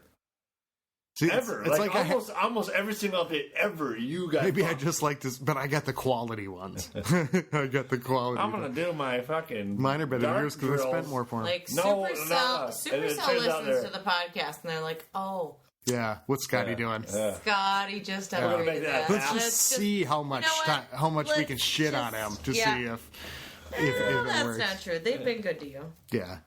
See, ever. It's like almost every single update ever you guys. Maybe I just like this, but I got the quality ones. I got the quality. I'm going to do my fucking. Mine are better than yours because I spent more for them. Like Supercell listens to the podcast and they're like, oh. Yeah, what's Scotty doing? Scotty just upgraded that. Let's just see how much we can shit on him to see if it that's works. Not true. They've been good to you. Yeah.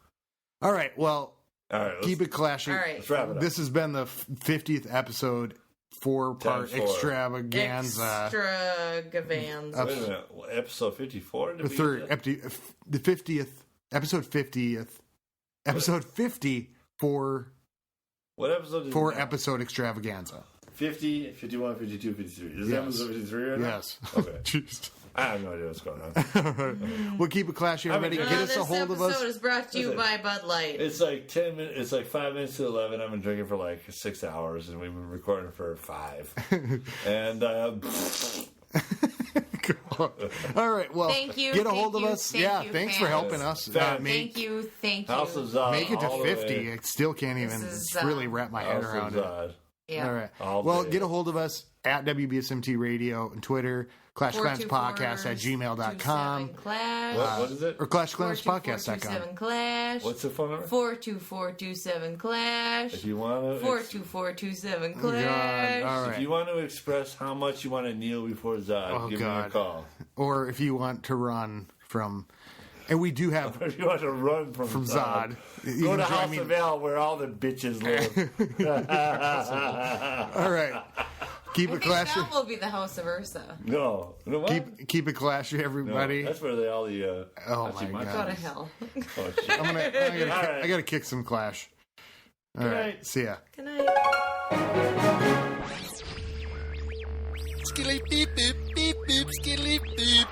All right. Well. All right, keep it clashing. All right. Let's wrap it up. This has been the 50th episode, 4-part extravaganza. Extravaganza. Wait a minute. Episode 54? The 50th, episode 50th, episode 50 for. What episode is for episode extravaganza? 50, 51, 52, 53. Is that episode 53 right now? Yes. Okay. Jeez. I have no idea what's going on. We'll keep it clashing. Everybody, get us a hold of us. This episode is brought to you by Bud Light. It's like 10 minutes. It's like 5 minutes to 11. I've been drinking for like 6 hours, and we've been recording for 5. And all right. Well, thank you. Get a hold of us. Thanks for helping us. Thank you. House of Zod. Make it to 50. I still can't even really wrap my head around it. Yeah. All right. Well, get a hold of us at WBSMT Radio and Twitter. Clash Clans Podcast at gmail.com. What is it? Or Clash Clans Podcast.com. Clash. What's the phone number? 42427 Clash. If you want to. 42427 Clash. All right. If you want to express how much you want to kneel before Zod, give me a call. Or if you want to run from. And we do have. If you want to run from Zod, go to House of L where all the bitches live. All right. Keep it classy. That will be the House of Ursa. No. Keep it classy, everybody. No, that's where all the. Oh my God. Go to hell. I gotta kick some Clash. All right. See ya. Good night. Skilly beep beep beep beep skilly beep.